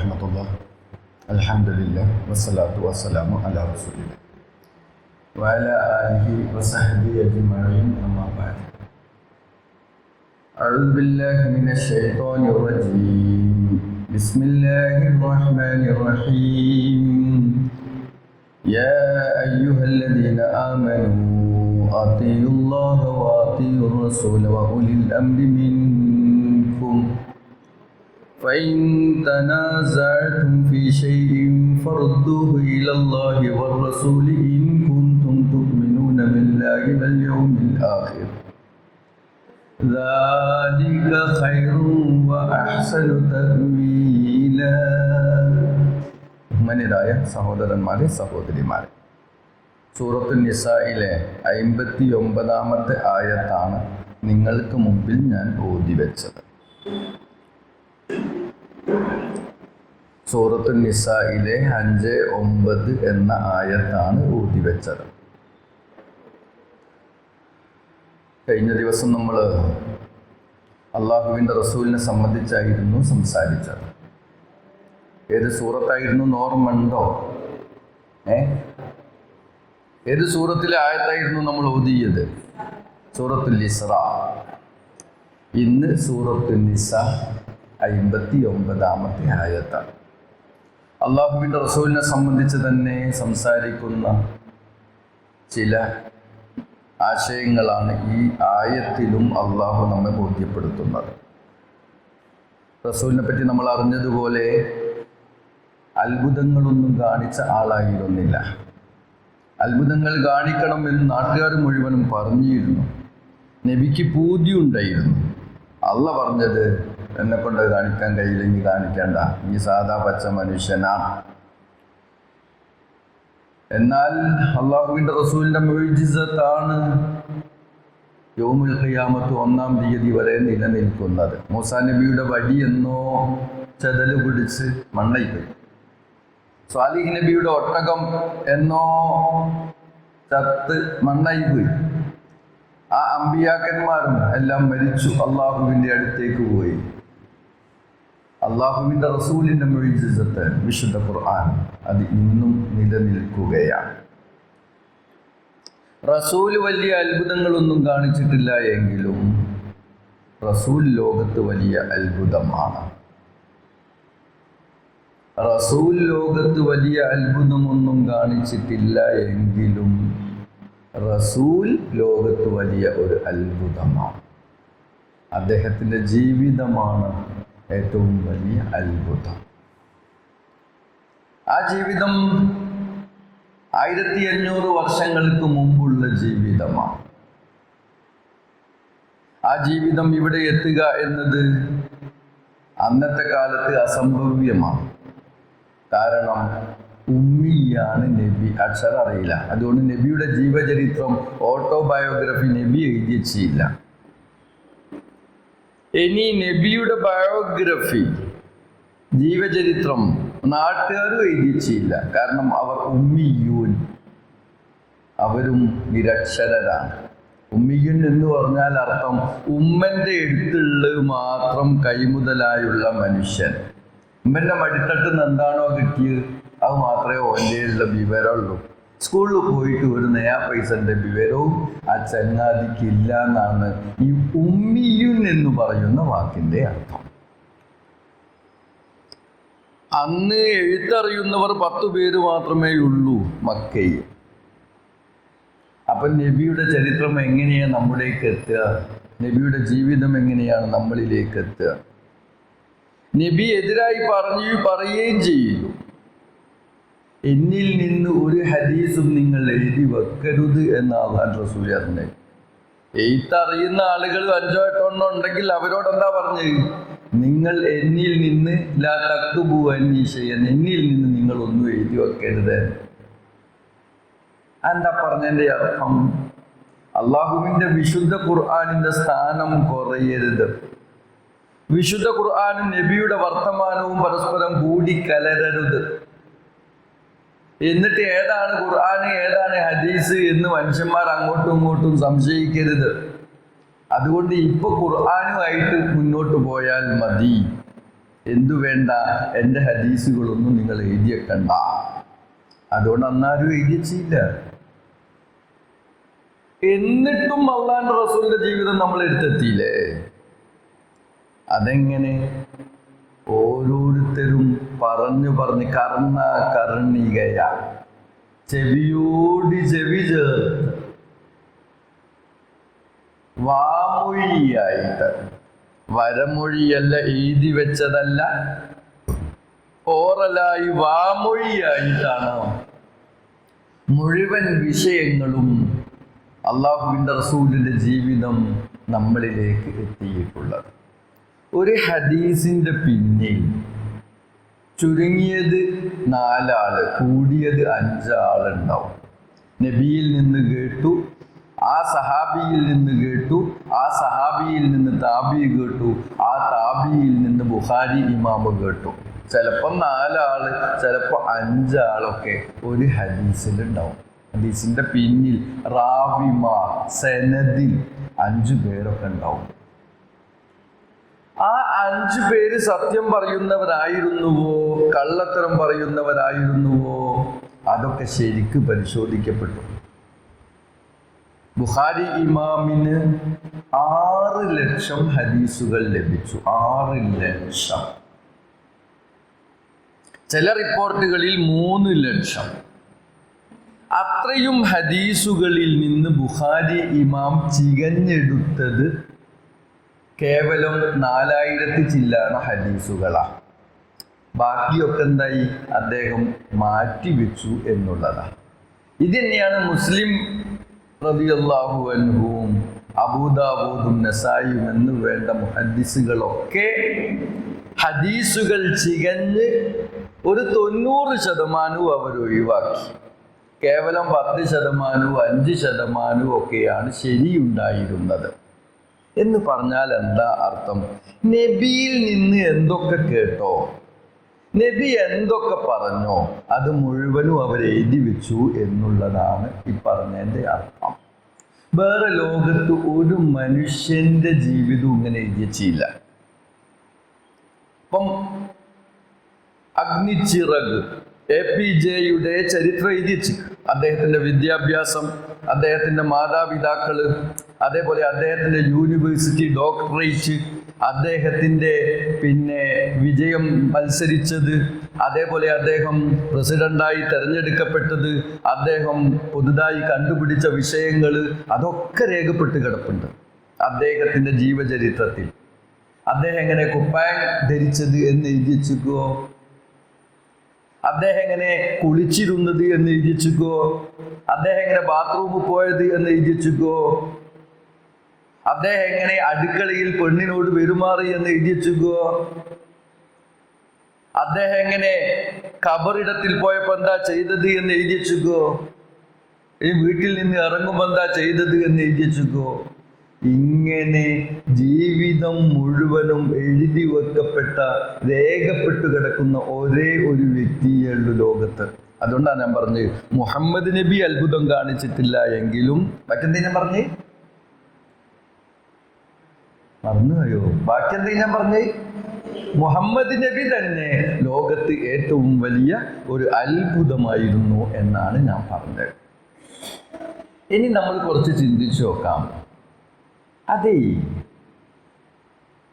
വറഹ്മത്തുള്ളാഹി. അൽഹംദുലില്ലാഹ് വസ്സലാത്തു വസ്സലാമു അലാ റസൂലില്ലാഹ് വഅലാ ആലിഹി വസഹ്ബിഹി അജ്മഈൻ. അമ്മാ ബഅദ്. അഊദു ബില്ലാഹി മിനശ് ശൈത്വാനിർ റജീം. ബിസ്മില്ലാഹിർ റഹ്മാനിർ റഹീം. യാ അയ്യുഹല്ലദീന ആമനൂ അത്തിയുല്ലാഹ വഅത്തിയുർ റസൂല വഉലിൽ അംരി മിൻകും فإن تنازعتم في شيء فردوه إلى الله والرسول إن كنتم تؤمنون بالله واليوم الآخر ذلك خير وأحسن تأويلا. ബഹുമാന്യരായ സഹോദരന്മാരെ, സഹോദരിമാരെ, സൂറത്തുൽ നിസായിലെ 59-ാമത്തെ ആയത്താണ് നിങ്ങൾക്ക് മുമ്പിൽ ഞാൻ ഓതി വെച്ചത്. സൂറത്തുൽ നിസായിലെ 5-9 എന്ന ആയത്താണ് ഓതി വെച്ചത്. കഴിഞ്ഞ ദിവസം നമ്മൾ അള്ളാഹുവിൻ്റെ റസൂലിനെ സംബന്ധിച്ചായിരുന്നു സംസാരിച്ചത്. ഏത് സൂറത്തായിരുന്നു ഓർമ്മയുണ്ടോ? ഏത് സൂറത്തിലെ ആയത്തായിരുന്നു നമ്മൾ ഓതിയത്? സൂറത്തുൽ ഇസ്രാ. ഇന്ന് സൂറത്തുൽ നിസാ 59-ാമത്തെ ആയത്താണ്. അള്ളാഹുവിൻ്റെ റസൂലിനെ സംബന്ധിച്ച് തന്നെ സംസാരിക്കുന്ന ചില ആശയങ്ങളാണ് ഈ ആയത്തിലും അള്ളാഹു നമ്മെ ബോധ്യപ്പെടുത്തുന്നത്. റസൂലിനെ പറ്റി നമ്മൾ അറിഞ്ഞതുപോലെ അത്ഭുതങ്ങളൊന്നും കാണിച്ച ആളായിരുന്നില്ല. അത്ഭുതങ്ങൾ കാണിക്കണമെന്ന് നാട്ടുകാർ മുഴുവനും പറഞ്ഞിരുന്നു. നബിക്ക് പൂതിയുണ്ടായിരുന്നു. അള്ളാഹ് പറഞ്ഞത്, എന്നെ കൊണ്ട് കാണിക്കാൻ കഴിയില്ലെങ്കിൽ കാണിക്കണ്ട, ഈ സാധാ പച്ച മനുഷ്യനാണ്. എന്നാൽ അള്ളാഹുവിൻ്റെ റസൂലിൻ്റെ മുഅ്ജിസത്താണ് യൗമുൽ ഖിയാമത്ത് 1-ാം തീയതി വരെ നിലനിൽക്കുന്നത്. മൂസാ നബിയുടെ വടി എന്നോ ചെതല് പിടിച്ച് മണ്ണയിപ്പോയി. സ്വാലിഹ് നബിയുടെ ഒട്ടകം എന്നോ ചത്ത് മണ്ണായിപ്പോയി. ആ അമ്പിയാക്കന്മാരും എല്ലാം മരിച്ചു, അള്ളാഹുവിൻ്റെ അടുത്തേക്ക് പോയി. അള്ളാഹുവിൻ്റെ റസൂലിൻ്റെ മുഅ്ജിസത്ത് വിശുദ്ധ ഖുർആൻ അത് ഇന്നും നിലനിൽക്കുകയാണ്. റസൂൽ വലിയ അത്ഭുതങ്ങളൊന്നും കാണിച്ചിട്ടില്ല എങ്കിലും റസൂൽ ലോകത്ത് വലിയ അത്ഭുതമാണ്. റസൂൽ ലോകത്ത് വലിയ അത്ഭുതമൊന്നും കാണിച്ചിട്ടില്ല എങ്കിലും റസൂൽ ലോകത്ത് വലിയ ഒരു അത്ഭുതമാണ്. അദ്ദേഹത്തിൻ്റെ ജീവിതമാണ് ഏറ്റവും വലിയ അത്ഭുതം. ആ ജീവിതം 1500 വർഷങ്ങൾക്ക് മുമ്പുള്ള ജീവിതമാണ്. ആ ജീവിതം ഇവിടെ എത്തുക എന്നത് അന്നത്തെ കാലത്ത് അസംഭവ്യമാണ്. കാരണം ഉമ്മിയാണ് നബി, അക്ഷരം അറിയില്ല. അതുകൊണ്ട് നബിയുടെ ജീവചരിത്രം, ഓട്ടോബയോഗ്രഫി നബി എഴുതിയില്ല. ഇനി നബിയുടെ ബയോഗ്രഫി, ജീവചരിത്രം നാട്ടുകാരും എഴുതിയില്ല. കാരണം അവർ ഉമ്മിയൂൻ, അവരും നിരക്ഷരരാണ്. ഉമ്മിയൂൻ എന്ന് പറഞ്ഞാൽ അർത്ഥം ഉമ്മൻ്റെ എഴുത്തുള്ളത് മാത്രം കൈമുതലായുള്ള മനുഷ്യൻ. ഉമ്മൻ്റെ മടിത്തട്ടുന്ന് എന്താണോ കിട്ടിയത് അത് മാത്രമേ ഓൻ്റെ വിവരമുള്ളൂ. സ്കൂളിൽ പോയിട്ട് ഒരു നയാ പൈസൻ്റെ വിവരവും ആ ചങ്ങാതിക്കില്ല എന്നാണ് ഈ ഉമ്മിയുൻ എന്ന് പറയുന്ന വാക്കിൻ്റെ അർത്ഥം. അന്ന് എഴുത്തറിയുന്നവർ 10 പേര് മാത്രമേ ഉള്ളൂ മക്കയിൽ. അപ്പം നബിയുടെ ചരിത്രം എങ്ങനെയാണ് നമ്മളിലേക്ക് എത്തുക? നബിയുടെ ജീവിതം എങ്ങനെയാണ് നമ്മളിലേക്ക് എത്തുക? നബി എതിരായി പറയുകയും ചെയ്തു, എന്നിൽ നിന്ന് ഒരു ഹദീസും നിങ്ങൾ എഴുതി വെക്കരുത് എന്ന് അല്ലാഹു റസൂൽ പറഞ്ഞു. എഴുത്തറിയുന്ന ആളുകൾ 5-8 ഉണ്ടെങ്കിൽ അവരോടെന്താ പറഞ്ഞത്? നിങ്ങൾ എന്നിൽ നിന്ന് ലാ തക്തുബു അന്നീ ശൈഅൻ, എന്നിൽ നിന്ന് നിങ്ങൾ ഒന്നും എഴുതി വെക്കരുത്. എന്താ പറഞ്ഞതിൻ്റെ അർത്ഥം? അള്ളാഹുവിൻ്റെ വിശുദ്ധ ഖുർആനിൻ്റെ സ്ഥാനം കുറയരുത്. വിശുദ്ധ ഖുർആനും നബിയുടെ വർത്തമാനവും പരസ്പരം കൂടിക്കലരരുത്. എന്നിട്ട് ഏതാണ് ഖുർആൻ ഏതാണ് ഹദീസ് എന്ന് മനുഷ്യന്മാർ അങ്ങോട്ടും ഇങ്ങോട്ടും സംശയിക്കരുത്. അതുകൊണ്ട് ഇപ്പൊ ഖുർആനുമായിട്ട് മുന്നോട്ട് പോയാൽ മതി എന്തു വേണ്ട, എൻ്റെ ഹദീസുകളൊന്നും നിങ്ങൾ എഴുതിയേക്കണ്ട. അതുകൊണ്ട് അന്നാരും എഴുതിച്ചില്ല. എന്നിട്ടും അള്ളാഹുവിന്റെ റസൂലിന്റെ ജീവിതം നമ്മൾ എടുത്തെത്തിയില്ലേ? അതെങ്ങനെ? ഓരോരുത്തരും പറഞ്ഞു പറഞ്ഞ് കർണികയ ചെവിയോട് ചെവി ചേർത്ത് വാമൊഴിയായിട്ട്, വരമൊഴിയല്ല, എഴുതി വെച്ചതല്ല, ഓറലായി വാമൊഴിയായിട്ടാണ് മുഴുവൻ വിഷയങ്ങളും അള്ളാഹുവിൻ്റെ റസൂലിൻ്റെ ജീവിതം നമ്മളിലേക്ക് എത്തിയിട്ടുള്ളത്. ഒരു ഹദീസിൻ്റെ പിന്നിൽ ചുരുങ്ങിയത് 4 ആള്, കൂടിയത് 5 ആളുണ്ടാവും. നബിയിൽ നിന്ന് കേട്ടു, ആ സഹാബിയിൽ നിന്ന് കേട്ടു, ആ സഹാബിയിൽ നിന്ന് താബി കേട്ടു, ആ താബിയിൽ നിന്ന് ബുഖാരി ഇമാമ് കേട്ടു. ചിലപ്പോൾ 4 ആള്, ചിലപ്പോൾ 5 ആളൊക്കെ ഒരു ഹദീസിലുണ്ടാവും. ഹദീസിന്റെ പിന്നിൽ റാവിമാർ, സനദിൽ 5 പേരൊക്കെ ഉണ്ടാവും. ആ 5 പേര് സത്യം പറയുന്നവരായിരുന്നുവോ, കള്ളത്തരം പറയുന്നവരായിരുന്നുവോ, അതൊക്കെ ശരിക്ക് പരിശോധിക്കപ്പെട്ടു. ബുഖാരി ഇമാമിന് 6 ലക്ഷം ഹദീസുകൾ ലഭിച്ചു. 6 ലക്ഷം. ചില റിപ്പോർട്ടുകളിൽ 3 ലക്ഷം. അത്രയും ഹദീസുകളിൽ നിന്ന് ബുഖാരി ഇമാം ചികഞ്ഞെടുത്തത് കേവലം 4000 ചില്ലാണ് ഹദീസുകളാണ്. ബാക്കിയൊക്കെ എന്തായി? അദ്ദേഹം മാറ്റിവെച്ചു എന്നുള്ളതാണ്. ഇത് തന്നെയാണ് മുസ്ലിം റളിയല്ലാഹു അൻഹുവും അബൂദാവൂദും നസായിയും എന്ന് വേണ്ട മുഹദ്ദിസുകളൊക്കെ ഹദീസുകൾ ചികഞ്ഞ് ഒരു 90% അവർ ഒഴിവാക്കി. കേവലം 10%, 5% ഒക്കെയാണ് ശരിയുണ്ടായിരുന്നത്. എന്ന് പറഞ്ഞാൽ എന്താ അർത്ഥം? നബിയിൽ നിന്ന് എന്തൊക്കെ കേട്ടോ, നബി എന്തൊക്കെ പറഞ്ഞോ, അത് മുഴുവനും അവർ എഴുതി വെച്ചു എന്നുള്ളതാണ് ഈ പറഞ്ഞതിൻ്റെ അർത്ഥം. വേറെ ലോകത്ത് ഒരു മനുഷ്യന്റെ ജീവിതവും ഇങ്ങനെ എഴുതി വെച്ചില്ല. ഇപ്പം അഗ്നിച്ചിറക് APJയുടെ ചരിത്രം എഴുതി വെച്ചു. അദ്ദേഹത്തിൻ്റെ വിദ്യാഭ്യാസം, അദ്ദേഹത്തിൻ്റെ മാതാപിതാക്കള്, അതേപോലെ അദ്ദേഹത്തിൻ്റെ യൂണിവേഴ്സിറ്റി ഡോക്ടറേറ്റ്, അദ്ദേഹത്തിൻ്റെ വിജയം മത്സരിച്ചത്, അതേപോലെ അദ്ദേഹം പ്രസിഡന്റായി തിരഞ്ഞെടുക്കപ്പെട്ടത്, അദ്ദേഹം പുതുതായി കണ്ടുപിടിച്ച വിഷയങ്ങൾ, അതൊക്കെ രേഖപ്പെട്ട് കിടപ്പുണ്ട് അദ്ദേഹത്തിൻ്റെ ജീവചരിത്രത്തിൽ. അദ്ദേഹം എങ്ങനെ കുപ്പായം ധരിച്ചത് എന്ന് എഴുതി വെച്ചുക്കോ, അദ്ദേഹം എങ്ങനെ കുളിച്ചിരുന്നത് എന്ന് എഴുതി വെച്ചുക്കോ, അദ്ദേഹം എങ്ങനെ ബാത്റൂമിൽ പോയത് എന്ന് എഴുതി വെച്ചുക്കോ, അദ്ദേഹം എങ്ങനെ അടുക്കളയിൽ പെണ്ണിനോട് പെരുമാറി എന്ന് എഴുതി വെച്ചുക്കോ, അദ്ദേഹം എങ്ങനെ ഖബറിടത്തിൽ പോയപ്പോ എന്താ ചെയ്തത് എന്ന് എഴുതി വെച്ചുക്കോ, ഈ വീട്ടിൽ നിന്ന് ഇറങ്ങുമ്പോ എന്താ ചെയ്തത് എന്ന് എഴുതി വെച്ചുക്കോ. ഇങ്ങനെ ജീവിതം മുഴുവനും എഴുതി വെക്കപ്പെട്ട, രേഖപ്പെട്ടു കിടക്കുന്ന ഒരേ ഒരു വ്യക്തിയുള്ളൂ ലോകത്ത്. അതുകൊണ്ടാണ് ഞാൻ പറഞ്ഞത് മുഹമ്മദ് നബി അത്ഭുതം കാണിച്ചിട്ടില്ല എങ്കിലും മറ്റെന്താ ഞാൻ പറഞ്ഞേ? മറന്നുപോയോ? ബാക്കി എന്താ ഞാൻ പറഞ്ഞേ? മുഹമ്മദ് നബി തന്നെ ലോകത്ത് ഏറ്റവും വലിയ ഒരു അത്ഭുതമായിരുന്നു എന്നാണ് ഞാൻ പറഞ്ഞത്. ഇനി നമ്മൾ കുറച്ച് ചിന്തിച്ചു നോക്കാം. അതെ,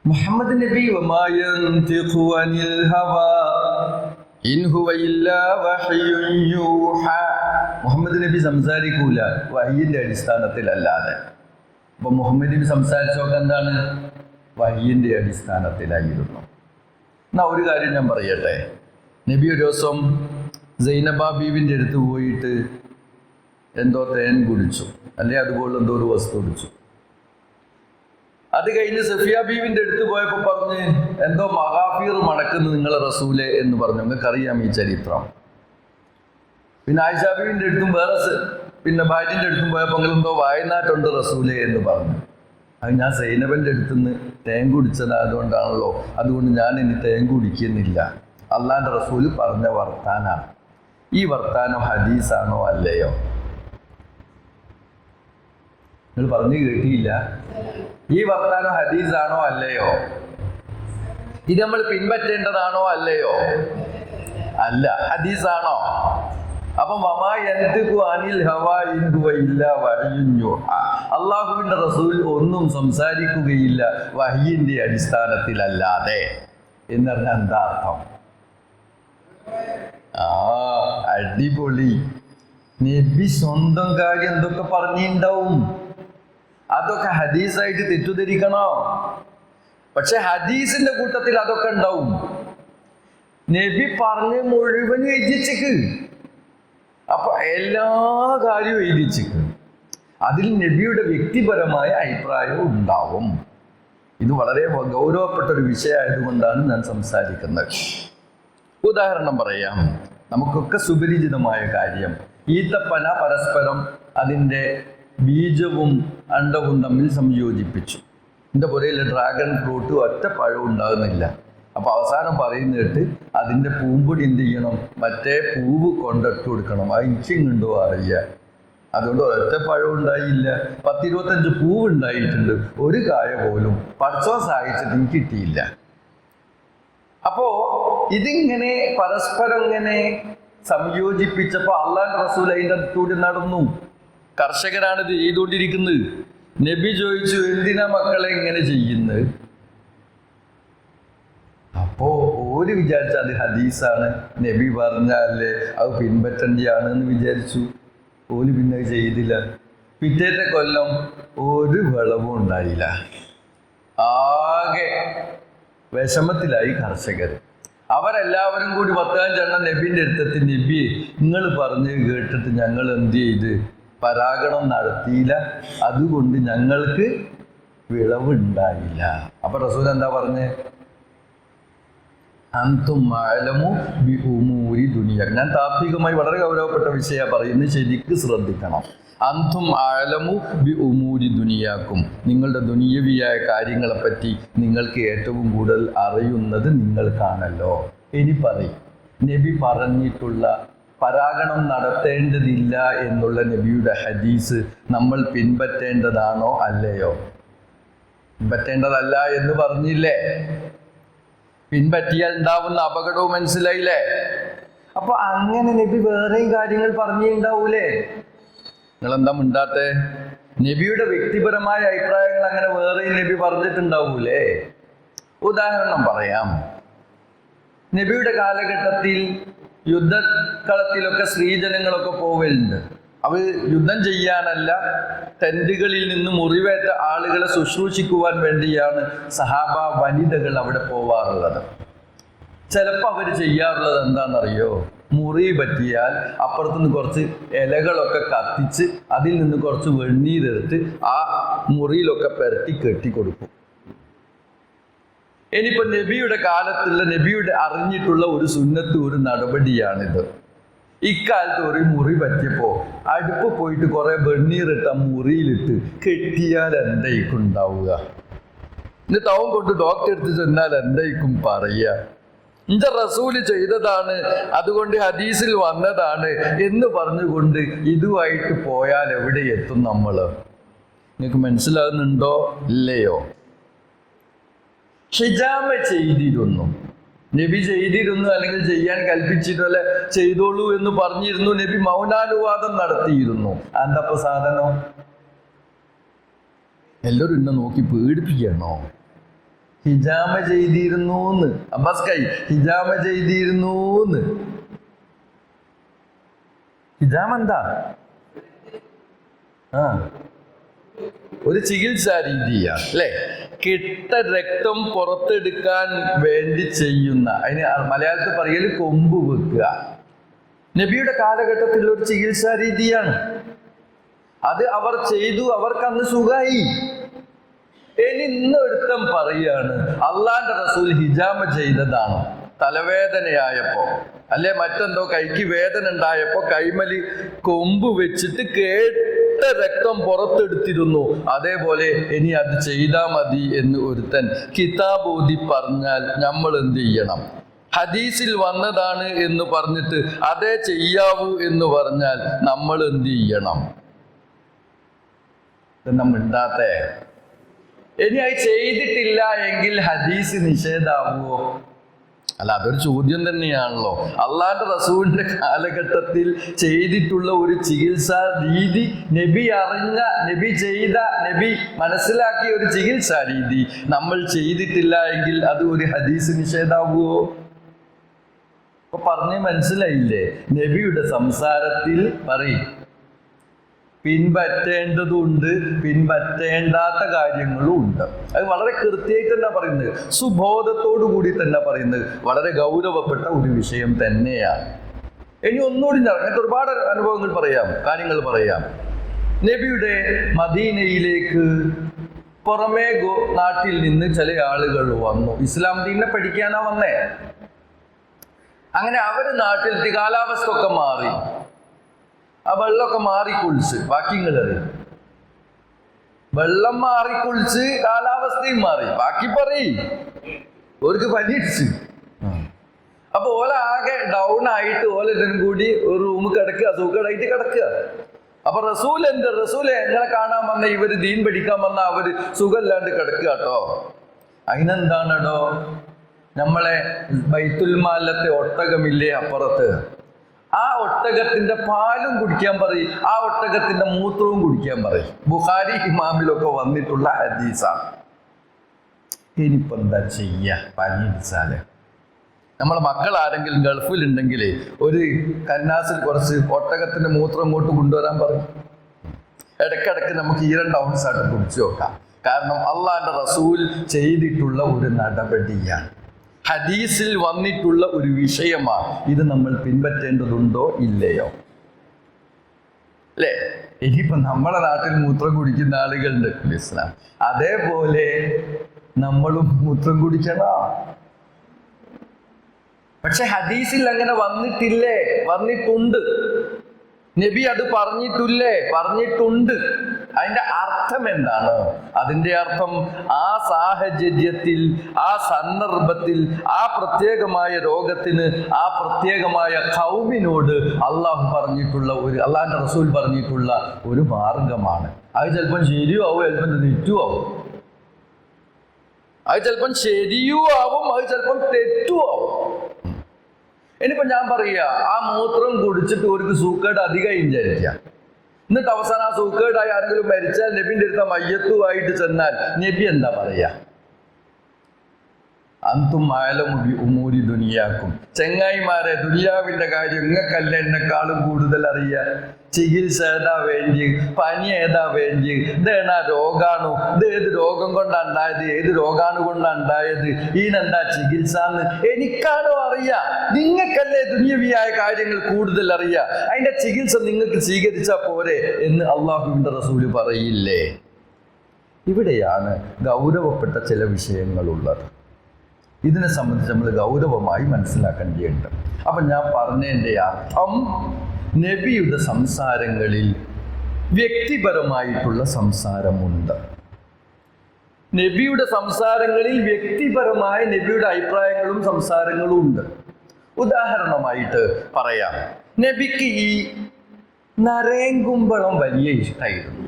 മുഹമ്മദ് നബി മുഹമ്മദ് നബി സംസാരിക്കൂല വഹയിന്റെ അടിസ്ഥാനത്തിലല്ലാതെ. അപ്പൊ മുഹമ്മദ് നബി സംസാരിച്ചൊക്കെ എന്താണ്? വഹയിന്റെ അടിസ്ഥാനത്തിലായിരുന്നു. എന്നാ ഒരു കാര്യം ഞാൻ പറയട്ടെ. നബി ഒരു ദിവസം സൈനബ ബീവിന്റെ അടുത്ത് പോയിട്ട് എന്തോ തേൻ കുടിച്ചു, അല്ലെ അതുപോലെ എന്തോ ഒരു വസ്തു കുടിച്ചു. അത് കഴിഞ്ഞ് സഫിയ ബീവിന്റെ അടുത്ത് പോയപ്പോ പറഞ്ഞ് എന്തോ മഹാഫീർ മണക്കുന്നു നിങ്ങളെ റസൂലെ എന്ന് പറഞ്ഞു. നിങ്ങൾക്ക് അറിയാം ഈ ചരിത്രം. പിന്നെ ആയിഷ ബീവിന്റെ അടുത്തും വേറെ ഭാര്യന്റെ അടുത്തും പോയപ്പോൾ എന്തോ വായനാട്ടുണ്ട് റസൂലെ എന്ന് പറഞ്ഞു. അത് ഞാൻ സൈനബന്റെ അടുത്തുനിന്ന് തേൻ കുടിച്ചതായതുകൊണ്ടാണല്ലോ, അതുകൊണ്ട് ഞാൻ ഇനി തേൻ കുടിക്കുന്നില്ല. അള്ളാന്റെ റസൂല് പറഞ്ഞ വർത്താനാണ്. ഈ വർത്താനം ഹദീസാണോ അല്ലയോ? നിങ്ങൾ പറഞ്ഞു കേട്ടിയില്ല? ഈ വർത്താനം ഹദീസാണോ അല്ലയോ? ഇത് നമ്മൾ പിൻപറ്റേണ്ടതാണോ അല്ലയോ? അല്ല. ഹദീസാണോ? അപ്പം അള്ളാഹുവിന്റെ റസൂൽ ഒന്നും സംസാരിക്കുകയില്ല വഹയിന്റെ അടിസ്ഥാനത്തിലല്ലാതെ എന്ന് പറഞ്ഞാൽ എന്താ അർത്ഥം? അടിപൊളി. നബി സ്വന്തം കാര്യം എന്തൊക്കെ പറഞ്ഞിട്ടുണ്ടാവും, അതൊക്കെ ഹദീസായിട്ട് തെറ്റിദ്ധരിക്കണോ? പക്ഷെ ഹദീസിന്റെ കൂട്ടത്തിൽ അതൊക്കെ ഉണ്ടാവും. നബി പറഞ്ഞ് മുഴുവൻ എഴുതിച്ചേക്ക്. അപ്പൊ എല്ലാ കാര്യവും എഴുതിച്ചേക്ക്. അതിൽ നബിയുടെ വ്യക്തിപരമായ അഭിപ്രായവും ഉണ്ടാവും. ഇത് വളരെ ഗൗരവപ്പെട്ട ഒരു വിഷയമായതുകൊണ്ടാണ് ഞാൻ സംസാരിക്കുന്നത്. ഉദാഹരണം പറയാം. നമുക്കൊക്കെ സുപരിചിതമായ കാര്യം, ഈത്തപ്പന പരസ്പരം അതിൻ്റെ ബീജവും അണ്ടവും തമ്മിൽ സംയോജിപ്പിച്ചു. എൻ്റെ പുരയിൽ ഡ്രാഗൺ ഫ്രൂട്ട് ഒറ്റ പഴവും ഉണ്ടാകുന്നില്ല. അപ്പോൾ അവസാനം പറയുന്നിട്ട് അതിൻ്റെ പൂമ്പൊടി എന്ത് ചെയ്യണം, മറ്റേ പൂവ് കൊണ്ടിട്ട് കൊടുക്കണം. അത് ഇച്ചിങ്ങുണ്ടോ അറിയുക. അതുകൊണ്ട് ഒറ്റ പഴം ഉണ്ടായില്ല, 10-25 പൂവ് ഉണ്ടായിട്ടുണ്ട്, ഒരു കായ പോലും പടച്ചോൻ സഹായിച്ചിട്ട് കിട്ടിയില്ല. അപ്പോ ഇതിങ്ങനെ പരസ്പരം ഇങ്ങനെ സംയോജിപ്പിച്ചപ്പോൾ അള്ളാഹുവിന്റെ റസൂൽ അതിൻ്റെ അടുത്തൂടെ നടന്നു. കർഷകരാണ് ഇത് ചെയ്തുകൊണ്ടിരിക്കുന്നത്. നബി ചോദിച്ചു, എന്തിനാ മക്കളെ ഇങ്ങനെ ചെയ്യുന്നത്? അപ്പോ ഓര് വിചാരിച്ച അത് ഹദീസാണ്, നബി പറഞ്ഞാലേ അത് പിൻപറ്റേണ്ടിയാണ് എന്ന് വിചാരിച്ചു. ഓല് പിന്നെ ചെയ്തില്ല. പിറ്റേത്തെ കൊല്ലം ഒരു വിളവും ഉണ്ടായില്ല. ആകെ വിഷമത്തിലായി കർഷകർ. അവരെല്ലാവരും കൂടി 15 എണ്ണം നബിൻ്റെ അടുത്തെത്തി, നബിയെ നിങ്ങൾ പറഞ്ഞ് കേട്ടിട്ട് ഞങ്ങൾ എന്ത് ചെയ്ത് പരാഗണം നടത്തിയില്ല, അതുകൊണ്ട് ഞങ്ങൾക്ക് വിളവ് ഉണ്ടായില്ല. അപ്പൊ റസൂൽ എന്താ പറഞ്ഞേ? അന്തും അഅലമു ബി ഉമൂരി ദുനിയ. ഞാൻ താത്വികമായി വളരെ ഗൗരവപ്പെട്ട വിഷയമാണ് പറയുന്നത്, ശരിക്ക് ശ്രദ്ധിക്കണം. അന്തും അഅലമു ബി ഉമൂരി ദുനിയാക്കും. നിങ്ങളുടെ ദുനിയവിയായ കാര്യങ്ങളെപ്പറ്റി നിങ്ങൾക്ക് ഏറ്റവും കൂടുതൽ അറിയുന്നത് നിങ്ങൾക്കാണല്ലോ. ഇനി പറയും, നബി പറഞ്ഞിട്ടുള്ള പരാഗണം നടത്തേണ്ടതില്ല എന്നുള്ള നബിയുടെ ഹദീസ് നമ്മൾ പിൻപറ്റേണ്ടതാണോ അല്ലയോ? പിൻപറ്റേണ്ടതല്ല എന്ന് പറഞ്ഞില്ലേ? പിൻപറ്റിയാൽ ഉണ്ടാവുന്ന അപകടവും മനസ്സിലായില്ലേ? അപ്പൊ അങ്ങനെ നബി വേറെയും കാര്യങ്ങൾ പറഞ്ഞിട്ടുണ്ടാവൂലേ? നിങ്ങളെന്താ മിണ്ടാത്തെ? നബിയുടെ വ്യക്തിപരമായ അഭിപ്രായങ്ങൾ അങ്ങനെ വേറെയും നബി പറഞ്ഞിട്ടുണ്ടാവൂലേ? ഉദാഹരണം പറയാം. നബിയുടെ കാലഘട്ടത്തിൽ യുദ്ധക്കളത്തിലൊക്കെ സ്ത്രീജനങ്ങളൊക്കെ പോവലുണ്ട്. അവർ യുദ്ധം ചെയ്യാനല്ല, ടെന്റുകളിൽ നിന്ന് മുറിവേറ്റ ആളുകളെ ശുശ്രൂഷിക്കുവാൻ വേണ്ടിയാണ് സഹാബ വനിതകൾ അവിടെ പോവാറുള്ളത്. ചിലപ്പോൾ അവർ ചെയ്യാറുള്ളത് എന്താണെന്നറിയോ? മുറി പറ്റിയാൽ അപ്പുറത്തുനിന്ന് കുറച്ച് ഇലകളൊക്കെ കത്തിച്ച് അതിൽ നിന്ന് കുറച്ച് വെണ്ണീരെടുത്ത് ആ മുറിയിലൊക്കെ പുരട്ടി കെട്ടി കൊടുക്കും. ഇനിയിപ്പോൾ നബിയുടെ കാലത്തുള്ള നബിയുടെ അറിഞ്ഞിട്ടുള്ള ഒരു സുന്നത്ത്, ഒരു നടപടിയാണിത്. ഇക്കാലത്ത് ഒരു മുറി പറ്റിയപ്പോൾ അടുപ്പ് പോയിട്ട് കുറെ വെണ്ണീറിട്ട മുറിയിലിട്ട് കെട്ടിയാൽ എന്തായിരിക്കും ഉണ്ടാവുക? എന്നിട്ട് അവൻ കൊണ്ട് ഡോക്ടറെ എടുത്ത് ചെന്നാൽ എന്തായിരിക്കും പറയുക? ഇന്റെ റസൂല് ചെയ്തതാണ്, അതുകൊണ്ട് ഹദീസിൽ വന്നതാണ് എന്ന് പറഞ്ഞുകൊണ്ട് ഇതുമായിട്ട് പോയാൽ എവിടെ എത്തും നമ്മൾ? നിങ്ങൾക്ക് മനസ്സിലാകുന്നുണ്ടോ ഇല്ലയോ? ഹിജാമ ചെയ്തിരുന്നു, നബി ചെയ്തിരുന്നു, അല്ലെങ്കിൽ ചെയ്യാൻ കൽപ്പിച്ചിരുന്നു, അല്ലെ ചെയ്തോളൂ എന്ന് പറഞ്ഞിരുന്നു. നബി മൗനാനുവാദം നടത്തിയിരുന്നു. എന്താപ്പ സാധനം? എല്ലാവരും എന്നെ നോക്കി പേടിപ്പിക്കണോ? ഹിജാമ ചെയ്തിരുന്നു അബ്ബാസ് കൈ, ഹിജാമ ചെയ്തിരുന്നു. ഹിജാമ എന്താ? ഒരു ചികിത്സാ രീതിയാണ് അല്ലേ? കെട്ട രക്തം പുറത്തെടുക്കാൻ വേണ്ടി ചെയ്യുന്ന, അതിന് മലയാളത്തിൽ പറയല് കൊമ്പ് വെക്കുക. നബിയുടെ കാലഘട്ടത്തിലുള്ള ഒരു ചികിത്സാ രീതിയാണ് അത്. അവർ ചെയ്തു, അവർക്കന്ന് സുഖമായി. ഇനി ഇന്നൊരുത്തം പറയാണ് അള്ളാന്റെ റസൂൽ ഹിജാമ ചെയ്തതാണ് തലവേദനയായപ്പോ, അല്ലെ മറ്റെന്തോ കൈക്ക് വേദന ഉണ്ടായപ്പോ കൈമലി കൊമ്പ് വെച്ചിട്ട് കേട്ട രക്തം പുറത്തെടുത്തിരുന്നു, അതേപോലെ ഇനി അത് ചെയ്താൽ മതി എന്ന് ഒരുത്തൻ കിതാബ് ഓതി പറഞ്ഞാൽ നമ്മൾ എന്ത് ചെയ്യണം? ഹദീസിൽ വന്നതാണ് എന്ന് പറഞ്ഞിട്ട് അതേ ചെയ്യാവൂ എന്ന് പറഞ്ഞാൽ നമ്മൾ എന്ത് ചെയ്യണം? ഇതെന്താ മിണ്ടാത്തെ? ഇനി അത് ചെയ്തിട്ടില്ല എങ്കിൽ ഹദീസ് നിഷേധാവുമോ? അല്ല, അതൊരു ചോദ്യം തന്നെയാണല്ലോ. അള്ളാന്റെ റസൂലിന്റെ കാലഘട്ടത്തിൽ ചെയ്തിട്ടുള്ള ഒരു ചികിത്സാ രീതി, നബി അറിഞ്ഞ, നബി ചെയ്ത, നബി മനസ്സിലാക്കിയ ഒരു ചികിത്സാ രീതി നമ്മൾ ചെയ്തിട്ടില്ല എങ്കിൽ അത് ഒരു ഹദീസ് നിഷേധാവുമോ? അപ്പൊ പറഞ്ഞ് മനസ്സിലായില്ലേ? നബിയുടെ സംസാരത്തിൽ പറയും പിൻപറ്റേണ്ടതുണ്ട്, പിൻപറ്റേണ്ടാത്ത കാര്യങ്ങളും ഉണ്ട്. അത് വളരെ കൃത്യമായിട്ട് തന്നെ പറയുന്നത്, സുബോധത്തോടു കൂടി തന്നെ പറയുന്നത്, വളരെ ഗൗരവപ്പെട്ട ഒരു വിഷയം തന്നെയാണ്. ഇനി ഒന്നുകൂടി അങ്ങനത്തെ ഒരുപാട് അനുഭവങ്ങൾ പറയാം, കാര്യങ്ങൾ പറയാം. നബിയുടെ മദീനയിലേക്ക് പുറമേ നാട്ടിൽ നിന്ന് ചില ആളുകൾ വന്നു. ഇസ്ലാം ദീനെ പഠിക്കാനാ വന്നേ. അങ്ങനെ അവര് നാട്ടിലെത്തി, കാലാവസ്ഥ ഒക്കെ മാറി, ആ വെള്ളമൊക്കെ മാറിക്കുളിച്ച്, ബാക്കിങ്ങളറിയും, വെള്ളം മാറിക്കുളിച്ച് കാലാവസ്ഥയും മാറി, ബാക്കി പറയും, ഓർക്ക് പനിയടിച്ച്. അപ്പൊ ഓല ആകെ ഡൗൺ ആയിട്ട് ഓല ഇതിനും കൂടി ഒരു റൂം കിടക്കുക, സൂക്കടായിട്ട് കിടക്കുക. അപ്പൊ റസൂലെ നിങ്ങളെ കാണാൻ വന്ന ഇവര് ദീൻ പഠിക്കാൻ വന്ന അവര് സുഖമില്ലാണ്ട് കിടക്കുക കേട്ടോ. അതിനെന്താണോ, നമ്മളെ ബൈത്തുൽ മാലത്തെ ഒട്ടകമില്ലേ അപ്പുറത്ത്, ആ ഒട്ടകത്തിന്റെ പാലും കുടിക്കാൻ പറയും, ആ ഒട്ടകത്തിന്റെ മൂത്രവും കുടിക്കാൻ പറയും. ബുഖാരി ഇമാമിലൊക്കെ വന്നിട്ടുള്ള ഹദീസാണ്. ഇനിയിപ്പോ എന്താ ചെയ്യ? പനിച്ചാല് നമ്മളെ മക്കൾ ആരെങ്കിലും ഗൾഫിലുണ്ടെങ്കിൽ ഒരു കന്നാസിൽ കുറച്ച് ഒട്ടകത്തിന്റെ മൂത്രം ഇങ്ങോട്ട് കൊണ്ടുവരാൻ പറയും. ഇടയ്ക്കിടയ്ക്ക് നമുക്ക് ഈ 2 ഔൺസായിട്ട് കുടിച്ചു നോക്കാം. കാരണം അള്ളാന്റെ റസൂൽ ചെയ്തിട്ടുള്ള ഒരു നടപടിയാണ്, ഹദീസിൽ വന്നിട്ടുള്ള ഒരു വിഷയമാണ്. ഇത് നമ്മൾ പിൻപറ്റേണ്ടതുണ്ടോ ഇല്ലയോ? അല്ലേ? ഇനിയിപ്പോ നമ്മളെ നാട്ടിൽ മൂത്രം കുടിക്കുന്ന ആളുകളുണ്ട് ഇസ്ലാം, അതേപോലെ നമ്മളും മൂത്രം കുടിക്കണോ? പക്ഷെ ഹദീസിൽ അങ്ങനെ വന്നിട്ടില്ലേ? വന്നിട്ടുണ്ട്. നബി അത് പറഞ്ഞിട്ടുണ്ട്. അതിന്റെ അർത്ഥം എന്താണ്? അതിന്റെ അർത്ഥം ആ സാഹചര്യത്തിൽ, ആ സന്ദർഭത്തിൽ, ആ പ്രത്യേകമായ രോഗത്തിന്, ആ പ്രത്യേകമായ ഖൗമിനോട് അള്ളാഹുന്റെ റസൂൽ പറഞ്ഞിട്ടുള്ള ഒരു മാർഗമാണ്. അത് ചിലപ്പം ശരിയും ആവും, ചിലപ്പം തെറ്റും ആവും. അത് ചിലപ്പം ശരിയും ആവും, അത് ചിലപ്പം തെറ്റും ആവും. ഇനിയിപ്പോ ഞാൻ പറയുക, ആ മൂത്രം കുടിച്ചിട്ട് ഒരു സൂക്കേട് അധികമായി വിചാരിക്കുക. എന്നിട്ട് അവസാനം ആ സൂക്കേടായി ആരെങ്കിലും മരിച്ചാൽ നബിന്റെ അടുത്ത മയ്യത്തുമായിട്ട് ചെന്നാൽ നബി എന്താ പറയാ? അന്തും ആലമുബി ഉമൂരി ദുനിയാക്കും. ചെങ്ങായിമാരെ, ദുനിയാവിന്റെ കാര്യം നിങ്ങൾക്കല്ല എന്നെക്കാളും കൂടുതൽ അറിയാം. ചികിത്സ ഏതാ വേണ്ടി, പനി ഏതാ വേണ്ടി, ഇതേണ രോഗാണു, ഇത് ഏത് രോഗം കൊണ്ടാണ് ഉണ്ടായത്, ഏത് രോഗാണു കൊണ്ടാണ് ഉണ്ടായത്, ഇതിനെന്താ ചികിത്സ എന്ന് എനിക്കാണോ അറിയാം? നിങ്ങൾക്കല്ലേ ദുനിയവിയായ കാര്യങ്ങൾ കൂടുതൽ അറിയാം. അതിന്റെ ചികിത്സ നിങ്ങൾക്ക് സ്വീകരിച്ചാൽ പോരെ എന്ന് അള്ളാഹുവിന്റെ റസൂല് പറയില്ലേ? ഇവിടെയാണ് ഗൗരവപ്പെട്ട ചില വിഷയങ്ങളുള്ളത്. ഇതിനെ സംബന്ധിച്ച് നമ്മൾ ഗൗരവമായി മനസ്സിലാക്കേണ്ടതുണ്ട്. അപ്പം ഞാൻ പറഞ്ഞതിൻ്റെ അർത്ഥം, നബിയുടെ സംസാരങ്ങളിൽ വ്യക്തിപരമായിട്ടുള്ള സംസാരമുണ്ട്. നബിയുടെ സംസാരങ്ങളിൽ വ്യക്തിപരമായ നബിയുടെ അഭിപ്രായങ്ങളും സംസാരങ്ങളും ഉണ്ട്. ഉദാഹരണമായിട്ട് പറയാം, നബിക്ക് ഈ നരേങ്കുമ്പളം വലിയ ഇഷ്ടമായിരുന്നു.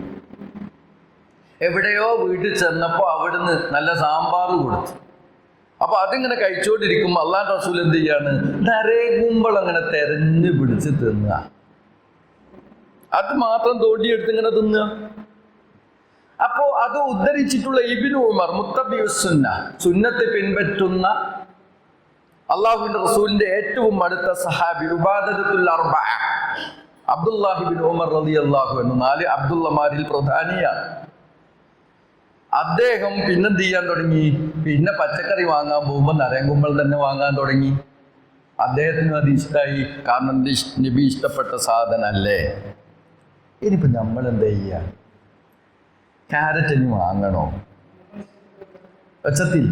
എവിടെയോ വീട്ടിൽ ചെന്നപ്പോൾ അവിടുന്ന് നല്ല സാമ്പാർ കൊടുത്തു. അപ്പൊ അതിങ്ങനെ കഴിച്ചുകൊണ്ടിരിക്കുമ്പോൾ അള്ളാഹുവിന്റെ റസൂൽ എന്ത് ചെയ്യാണ്? നരേങ്കുമ്പളം അങ്ങനെ തെരഞ്ഞു പിടിച്ച് തിന്നുക. അത് മാത്രം തോണ്ടിയെടുത്ത് ഇങ്ങനെ തിന്നുക. അപ്പോ അത് ഉദ്ധരിച്ചിട്ടുള്ള ഇബ്നു ഉമർ, മുത്തബിഉസ്സുന്ന, സുന്നത്തെ പിൻപറ്റുന്ന അള്ളാഹുവിന്റെ റസൂലിന്റെ ഏറ്റവും അടുത്ത സഹാബി, ഉബാദത്തുൽ അർബഅ, അബ്ദുല്ലാഹി ഇബ്നു ഉമർ റളിയല്ലാഹു അൻഹു, 4 അബ്ദുള്ളമാരിൽ പ്രധാനിയാണ്. അദ്ദേഹം പിന്നെന്ത് ചെയ്യാൻ തുടങ്ങി? പിന്നെ പച്ചക്കറി വാങ്ങാൻ പോകുമ്പോൾ നരേങ്കുമ്പൾ തന്നെ വാങ്ങാൻ തുടങ്ങി. അദ്ദേഹത്തിനും അത് ഇഷ്ടമായി. കാരണം നബി ഇഷ്ടപ്പെട്ട സാധനല്ലേ. ഇനിയിപ്പോൾ നമ്മൾ എന്താ ചെയ്യുക? ക്യാരറ്റിന് വാങ്ങണോ? ഒച്ചത്തിൽ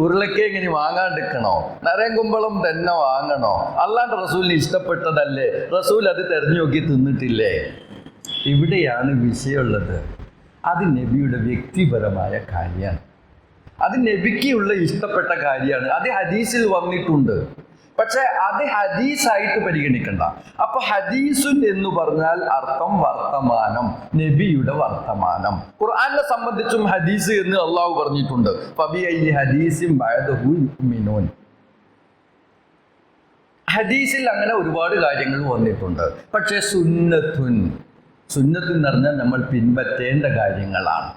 ഉരുളക്കിഴങ്ങിന് വാങ്ങാണ്ടിരിക്കണോ? നരേങ്കുമ്പളം തന്നെ വാങ്ങണോ? അള്ളാന്റെ റസൂലിന് ഇഷ്ടപ്പെട്ടതല്ലേ? റസൂൽ അത് തെരഞ്ഞു നോക്കി തിന്നിട്ടില്ലേ? ഇവിടെയാണ് വിഷയമുള്ളത്. അത് നബിയുടെ വ്യക്തിപരമായ കാര്യമാണ്. അത് നബിക്കുള്ള ഇഷ്ടപ്പെട്ട കാര്യമാണ്. അത് ഹദീസിൽ വന്നിട്ടുണ്ട്. പക്ഷെ അത് ഹദീസായിട്ട് പരിഗണിക്കണ്ട. അപ്പൊ ഹദീസുൻ എന്ന് പറഞ്ഞാൽ അർത്ഥം വർത്തമാനം, നബിയുടെ വർത്തമാനം. ഖുർആനെ സംബന്ധിച്ചും ഹദീസ് എന്ന് അള്ളാഹു പറഞ്ഞിട്ടുണ്ട്. ഫബിഅയ്യി ഹദീസിൻ ബഅദഹു യുഅ്മിനൂൻ. ഹദീസിൽ അങ്ങനെ ഒരുപാട് കാര്യങ്ങൾ വന്നിട്ടുണ്ട്. പക്ഷെ സുന്നത്തുൻ എന്ന് പറഞ്ഞാൽ നമ്മൾ പിൻപറ്റേണ്ട കാര്യങ്ങളാണ്.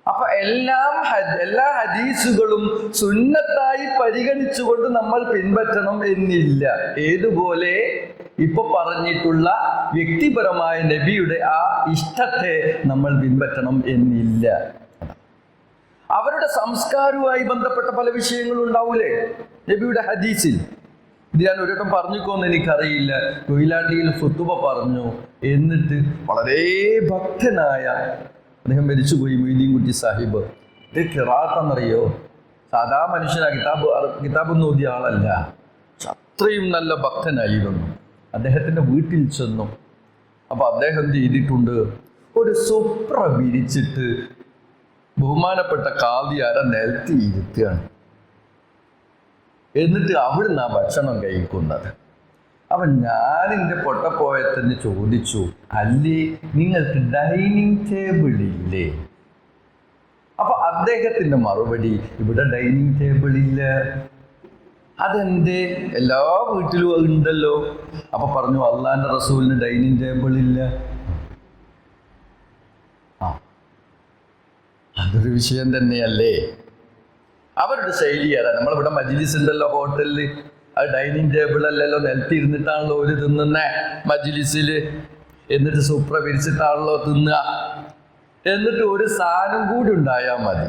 അപ്പൊ എല്ലാ ഹദീസുകളും സുന്നത്തായി പരിഗണിച്ചുകൊണ്ട് നമ്മൾ പിൻപറ്റണം എന്നില്ല. ഏതുപോലെ ഇപ്പൊ പറഞ്ഞിട്ടുള്ള വ്യക്തിപരമായ നബിയുടെ ആ ഇഷ്ടത്തെ നമ്മൾ പിൻപറ്റണം എന്നില്ല. അവരുടെ സംസ്കാരവുമായി ബന്ധപ്പെട്ട പല വിഷയങ്ങളും ഉണ്ടാവൂലേ നബിയുടെ ഹദീസിൽ. ഇത് ഞാൻ ഒരിടം പറഞ്ഞിക്കോന്ന് എനിക്കറിയില്ല. കൊയിലാണ്ടിയിൽ ഫുത്തുബ പറഞ്ഞു. എന്നിട്ട് വളരെ ഭക്തനായ അദ്ദേഹം മരിച്ചുപോയി, മൊയ്തീൻകുട്ടി സാഹിബ്. ഇത് ഖിറാഅത്താണെന്നറിയോ? സാധാ മനുഷ്യനാ, കിതാബൊന്നും ഓതിയ ആളല്ല. അത്രയും നല്ല ഭക്തനായിരുന്നു. അദ്ദേഹത്തിൻ്റെ വീട്ടിൽ ചെന്നു. അപ്പൊ അദ്ദേഹം എന്ത് ചെയ്തിട്ടുണ്ട്? ഒരു സുപ്ര വിരിച്ചിട്ട് ബഹുമാനപ്പെട്ട ഖാദിയാര നിലത്തി ഇരുത്തുകയാണ്. എന്നിട്ട് അവിടുന്ന് ആ ഭക്ഷണം കഴിക്കുന്നത്. അപ്പൊ ഞാൻ എൻ്റെ പൊട്ടപ്പോയത്തിന് ചോദിച്ചു, അല്ലേ നിങ്ങൾക്ക് ഡൈനിങ് ടേബിൾ ഇല്ലേ? അപ്പൊ അദ്ദേഹത്തിന്റെ മറുപടി, ഇവിടെ ഡൈനിങ് ടേബിൾ ഇല്ല. അതെന്തേ? എല്ലാ വീട്ടിലും ഉണ്ടല്ലോ. അപ്പൊ പറഞ്ഞു, അള്ളാന്റെ റസൂലിന് ഡൈനിങ് ടേബിൾ ഇല്ല. അതൊരു വിഷയം തന്നെയല്ലേ. അവരുടെ ശൈലി ഏതാ? നമ്മളിവിടെ മജ്ലിസ് ഉണ്ടല്ലോ ഹോട്ടലിൽ, അത് ഡൈനിങ് ടേബിൾ അല്ലല്ലോ, നിലത്തിരുന്നിട്ടാണല്ലോ ഒരു തിന്നുന്നേ മജ്ലിസിൽ. എന്നിട്ട് സൂപ്ര വിരിച്ചിട്ടാണല്ലോ തിന്നുക. എന്നിട്ട് ഒരു സാധനം കൂടി ഉണ്ടായാൽ മതി.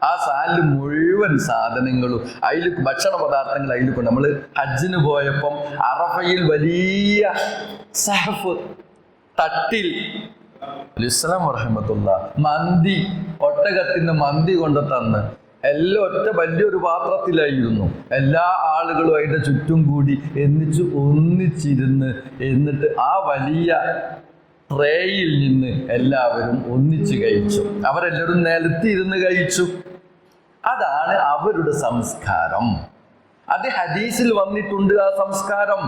ആ സാധനം മുഴുവൻ സാധനങ്ങളും അതിൽ ഭക്ഷണ പദാർത്ഥങ്ങൾ അതിൽ കൊണ്ട്. നമ്മൾ ഹജ്ജിന് പോയപ്പം അറഫയിൽ വലിയ സഹഫ് തട്ടിൽ അലൈഹിസ്സലാം റഹ്മത്തുള്ള മന്തി, ഒട്ടകത്തിന്റെ മന്തി കൊണ്ട് തന്ന് എല്ലാം ഒറ്റ വലിയൊരു പാത്രത്തിലായിരുന്നു. എല്ലാ ആളുകളും അതിൻ്റെ ചുറ്റും കൂടി ഒന്നിച്ചിരുന്ന് എന്നിട്ട് ആ വലിയ ട്രേയിൽ നിന്ന് എല്ലാവരും ഒന്നിച്ച് കഴിച്ചു. അവരെല്ലാവരും നിലത്തിരുന്ന് കഴിച്ചു. അതാണ് അവരുടെ സംസ്കാരം. അത് ഹദീസിൽ വന്നിട്ടുണ്ട് ആ സംസ്കാരം.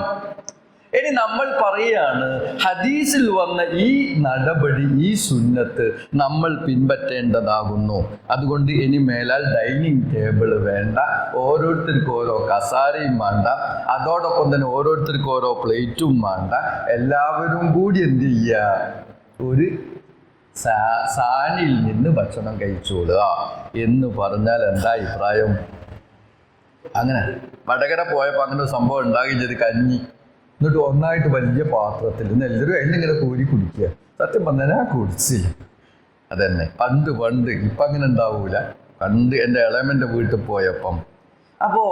ഇനി നമ്മൾ പറയാണ്, ഹദീസിൽ വന്ന ഈ നടപടി, ഈ സുന്നത്ത് നമ്മൾ പിൻപറ്റേണ്ടതാകുന്നു. അതുകൊണ്ട് ഇനി മേലാൽ ഡൈനിങ് ടേബിൾ വേണ്ട, ഓരോരുത്തർക്കും ഓരോ കസാരയും വേണ്ട, അതോടൊപ്പം തന്നെ ഓരോരുത്തർക്കും ഓരോ പ്ലേറ്റും വേണ്ട. എല്ലാവരും കൂടി എന്ത് ചെയ്യുക? ഒരു സാനിൽ നിന്ന് ഭക്ഷണം കഴിച്ചോളുക എന്ന് പറഞ്ഞാൽ എന്താ അഭിപ്രായം? അങ്ങനെ വടകര പോയപ്പോൾ അങ്ങനെ ഒരു സംഭവം ഉണ്ടാകുകയും ചെയ്ത്, കഞ്ഞി എന്നിട്ട് ഒന്നായിട്ട് വലിയ പാത്രത്തിൽ നിന്ന് എല്ലാവരും അതിലിങ്ങനെ കോരി കുടിക്കുക. സത്യം പറഞ്ഞാൽ ഞാൻ കുടിച്ചില്ല. അതന്നെ പണ്ട് ഇപ്പം അങ്ങനെ ഉണ്ടാവൂല. പണ്ട് എൻ്റെ ഇളയമ്മൻ്റെ വീട്ടിൽ പോയപ്പം. അപ്പോ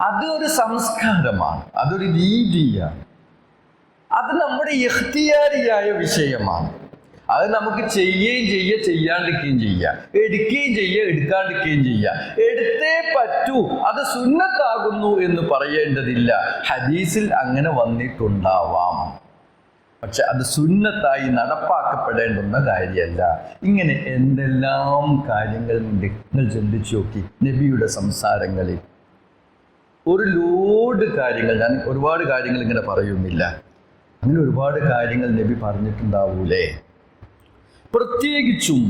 അതൊരു സംസ്കാരമാണ്, അതൊരു രീതിയാണ്, അത് നമ്മുടെ ഇഖ്തിയാരിയായ വിഷയമാണ്. അത് നമുക്ക് ചെയ്യുകയും ചെയ്യാണ്ടിരിക്കുകയും ചെയ്യാം, എടുക്കുകയും എടുക്കാണ്ടിരിക്കുകയും ചെയ്യാം. എടുത്തേ പറ്റൂ, അത് സുന്നത്താകുന്നു എന്ന് പറയേണ്ടതില്ല. ഹദീസിൽ അങ്ങനെ വന്നിട്ടുണ്ടാവാം, പക്ഷെ അത് സുന്നത്തായി നടപ്പാക്കപ്പെടേണ്ടുന്ന കാര്യമല്ല. ഇങ്ങനെ എന്തെല്ലാം കാര്യങ്ങൾ നിങ്ങൾ ചിന്തിച്ചു നോക്കി നബിയുടെ സംസാരങ്ങളിൽ. ഒരു ലോഡ് കാര്യങ്ങൾ, ഞാൻ ഒരുപാട് കാര്യങ്ങൾ ഇങ്ങനെ പറയുന്നില്ല, അങ്ങനെ ഒരുപാട് കാര്യങ്ങൾ നബി പറഞ്ഞിട്ടുണ്ടാവൂലേ. പ്രത്യേകിച്ചും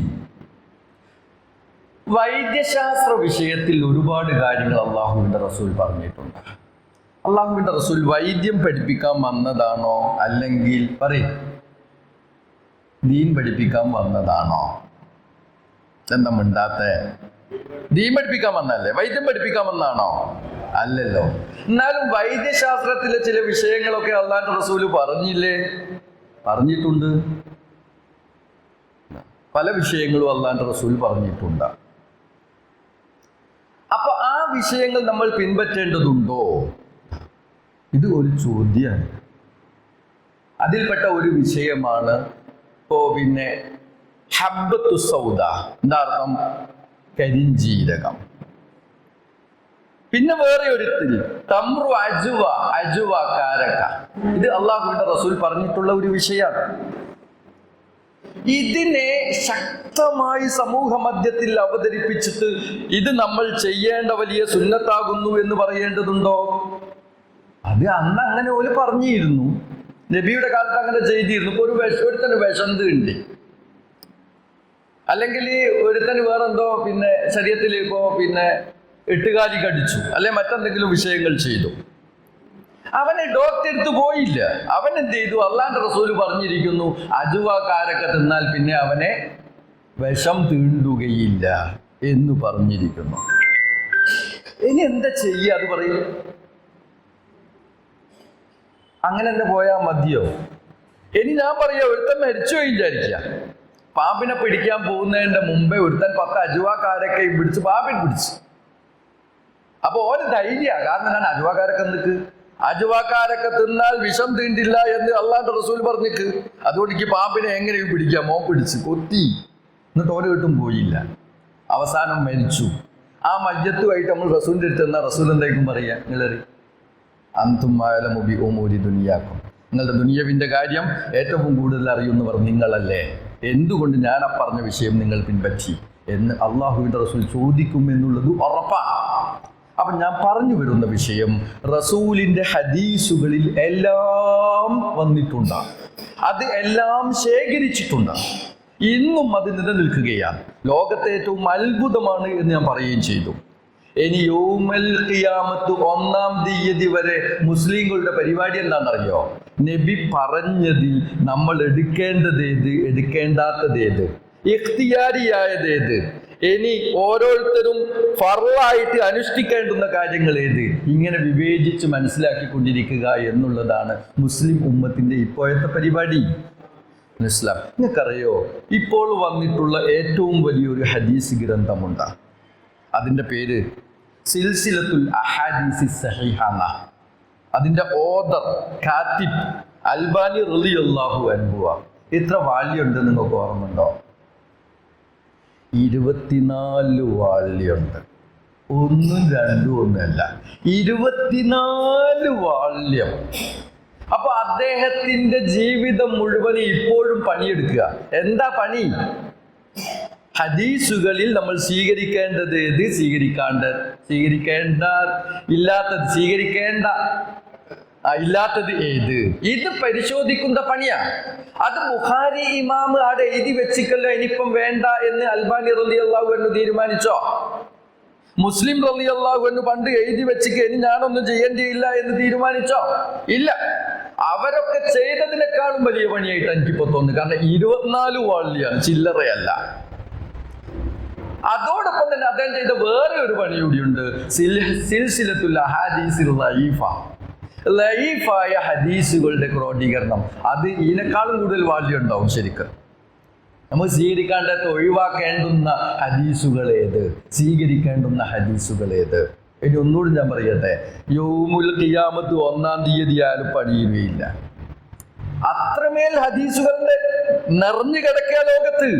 വൈദ്യശാസ്ത്ര വിഷയത്തിൽ ഒരുപാട് കാര്യങ്ങൾ അള്ളാഹുവിൻ്റെ റസൂൽ പറഞ്ഞിട്ടുണ്ട്. അള്ളാഹുവിൻ്റെ റസൂൽ വൈദ്യം പഠിപ്പിക്കാൻ വന്നതാണോ, അല്ലെങ്കിൽ ദീൻ പഠിപ്പിക്കാൻ വന്നതാണോ? എന്താ മിണ്ടാത്തെ? ദീൻ പഠിപ്പിക്കാൻ വന്നല്ലേ? വൈദ്യം പഠിപ്പിക്കാൻ വന്നാണോ? അല്ലല്ലോ. എന്നാലും വൈദ്യശാസ്ത്രത്തിലെ ചില വിഷയങ്ങളൊക്കെ അള്ളാഹുവിൻ്റെ റസൂൽ പറഞ്ഞില്ലേ? പറഞ്ഞിട്ടുണ്ട്. പല വിഷയങ്ങളും അള്ളാഹുവിൻ്റെ റസൂൽ പറഞ്ഞിട്ടുണ്ട്. അപ്പൊ ആ വിഷയങ്ങൾ നമ്മൾ പിൻപറ്റേണ്ടതുണ്ടോ? ഇത് ഒരു ചോദ്യമാണ്. അതിൽപ്പെട്ട ഒരു വിഷയമാണ് പിന്നെ ഹബ്ബത്തു സൗദ. എന്താ അർത്ഥം? കരിഞ്ജീരകം. പിന്നെ വേറെ ഒരുത്തിൽ തമ്രു അജുവ കാരക്ക. ഇത് അള്ളാഹുവിൻ്റെ റസൂൽ പറഞ്ഞിട്ടുള്ള ഒരു വിഷയമാണ്. ഇതിനെ ശക്തമായി സമൂഹ മധ്യത്തിൽ അവതരിപ്പിച്ചിട്ട് ഇത് നമ്മൾ ചെയ്യേണ്ട വലിയ സുന്നത്താകുന്നു എന്ന് പറയേണ്ടതുണ്ടോ? അത് അന്ന് അങ്ങനെ ഓല് പറഞ്ഞിരുന്നു. നബിയുടെ കാലത്ത് അങ്ങനെ ചെയ്തിരുന്നു. ഇപ്പോൾ ഒരുത്തന് വിശന്ത് ഉണ്ട്, അല്ലെങ്കിൽ ഒരുത്തന് വേറെന്തോ ശരീരത്തിൽ എട്ടുകാലി കടിച്ചു, അല്ലെ മറ്റെന്തെങ്കിലും വിഷയങ്ങൾ ചെയ്തു, അവനെ ഡോക്ടർ അടുത്ത് പോയില്ല. അവൻ എന്ത് ചെയ്തു? അള്ളാന്റെ റസൂല് പറഞ്ഞിരിക്കുന്നു, അജുവാക്കാരൊക്കെ തിന്നാൽ പിന്നെ അവനെ വിഷം തീണ്ടുകയില്ല എന്ന് പറഞ്ഞിരിക്കുന്നു. ഇനി എന്താ ചെയ്യുക? അത് പറയും. അങ്ങനെ തന്നെ പോയാൽ മതിയോ? ഇനി ഞാൻ പറയാ, ഒരുത്തൻ മരിച്ചു പോയി വിചാരിക്കുക. പാമ്പിനെ പിടിക്കാൻ പോകുന്നതിന്റെ മുമ്പേ ഒരുത്തൻ 10 അജുവാക്കാരൊക്കെ പിടിച്ച് പാമ്പിനെ പിടിച്ചു. അപ്പൊ ഓന് ധൈര്യ. കാരണം ഞാൻ അജുവാക്കാരൊക്കെ നിൽക്ക്, അജുവാക്കാരൊക്കെ തിന്നാൽ വിഷം തീണ്ടില്ല എന്ന് അള്ളാന്റെ റസൂൽ പറഞ്ഞിക്ക്. അതുകൊണ്ട് എനിക്ക് പാമ്പിനെ എങ്ങനെയും പിടിക്കാം. മോൻ പിടിച്ച് കൊത്തി, എന്നിട്ട് ഓരോ കിട്ടും പോയില്ല, അവസാനം മരിച്ചു. ആ മയ്യത്തുമായിട്ട് നമ്മൾ റസൂലിന്റെ അടുത്ത് എന്നാ റസൂൽ എന്തായിരിക്കും പറയാ? നിങ്ങളറി അന്തുമാലമുബി ഓമൂരി ദുനിയാക്കും, നിങ്ങളുടെ ദുനിയവിന്റെ കാര്യം ഏറ്റവും കൂടുതൽ അറിയുന്നവർ നിങ്ങളല്ലേ, എന്തുകൊണ്ട് ഞാൻ ആ പറഞ്ഞ വിഷയം നിങ്ങൾ പിൻപറ്റി എന്ന് അള്ളാഹുവിന്റെ റസൂൽ ചോദിക്കും എന്നുള്ളത് ഉറപ്പാണ്. അപ്പൊ ഞാൻ പറഞ്ഞു വരുന്ന വിഷയം, റസൂലിന്റെ ഹദീസുകളിൽ എല്ലാം വന്നിട്ടുണ്ട്, അത് എല്ലാം ശേഖരിച്ചിട്ടുണ്ട്, ഇന്നും അത് നിലനിൽക്കുകയാണ്. ലോകത്തെ ഏറ്റവും അത്ഭുതമാണ് എന്ന് ഞാൻ പറയുകയും ചെയ്തു. ഇനി യൗമൽ ഖിയാമത്ത് 1-ാം തീയതി വരെ മുസ്ലിങ്ങളുടെ പരിപാടി എന്താണെന്നറിയോ? നബി പറഞ്ഞതിൽ നമ്മൾ എടുക്കേണ്ടതേത്, എടുക്കേണ്ടാത്തതേത്, ഇഖ്തിയാരിയായതേത്, ഇനി ഓരോരുത്തരും ഫർളായിട്ട് അനുഷ്ഠിക്കേണ്ടുന്ന കാര്യങ്ങൾ ഏത്, ഇങ്ങനെ വിവേചിച്ച് മനസ്സിലാക്കിക്കൊണ്ടിരിക്കുക എന്നുള്ളതാണ് മുസ്ലിം ഉമ്മത്തിന്റെ ഇപ്പോഴത്തെ പരിപാടി. മനസ്സിലാവും? നിങ്ങൾക്കറിയോ, ഇപ്പോൾ വന്നിട്ടുള്ള ഏറ്റവും വലിയൊരു ഹദീസ് ഗ്രന്ഥമുണ്ട്. അതിൻ്റെ പേര് സിൽസിലത്തുൽ അഹാദീസി സഹീഹ. അതിൻ്റെ ഓദർ കാത്തിബ് അൽബാനി റളിയല്ലാഹു അൻഹു. എത്ര വാല്യുണ്ട് നിങ്ങൾക്ക് ഓർമ്മയുണ്ടോ? 24 വാല്യുണ്ട്. 1, 2 ഒന്നുമല്ല, 24 വാല്യം. അപ്പൊ അദ്ദേഹത്തിന്റെ ജീവിതം മുഴുവൻ ഇപ്പോഴും പണിയെടുക്കുക. എന്താ പണി? ഹദീസുകളിൽ നമ്മൾ സ്വീകരിക്കേണ്ടത് ഏത്, ഇല്ലാത്തത് ഏത്, ഇത് പരിശോധിക്കുന്ന പണിയാ. അത് ബുഖാരി ഇമാം അവിടെ എഴുതി വെച്ചിക്കല്ലോ, ഇനിയിപ്പം വേണ്ട എന്ന് അൽബാനി റളിയല്ലാഹു അൻഹു തീരുമാനിച്ചോ? മുസ്ലിം റളിയല്ലാഹു അൻഹു പണ്ട് എഴുതി വെച്ചിക്ക്, ഇനി ഞാനൊന്നും ചെയ്യേണ്ടിയില്ല എന്ന് തീരുമാനിച്ചോ? ഇല്ല. അവരൊക്കെ ചെയ്തതിനേക്കാളും വലിയ പണിയായിട്ട് എനിക്കിപ്പോ തോന്നുന്നു. കാരണം 24 വാള്യാണ്, ചില്ലറയല്ല. അതോടൊപ്പം തന്നെ അദ്ദേഹം ചെയ്ത വേറെ ഒരു പണി കൂടിയുണ്ട്, സിൽസിലത്തുൽ അഹാദീസിൽ ലഈഫായ ഹദീസുകളുടെ ക്രോഡീകരണം. അത് ഇതിനേക്കാളും കൂടുതൽ വാല്യം ഉണ്ടാവും. ശരിക്കും നമ്മൾ സ്വീകരിക്കേണ്ടത്, ഒഴിവാക്കേണ്ടുന്ന ഹദീസുകൾ ഏത്, സ്വീകരിക്കേണ്ടുന്ന ഹദീസുകൾ ഏത്. ഇനി ഒന്നുകൂടി ഞാൻ പറയട്ടെ, യൗമുൽ ഖിയാമത്ത് 1-ാം തീയതി ആയാലും പണിയുകയില്ല. അത്രമേൽ ഹദീസുകളുടെ നിറഞ്ഞു കിടക്കുക ലോകത്ത്.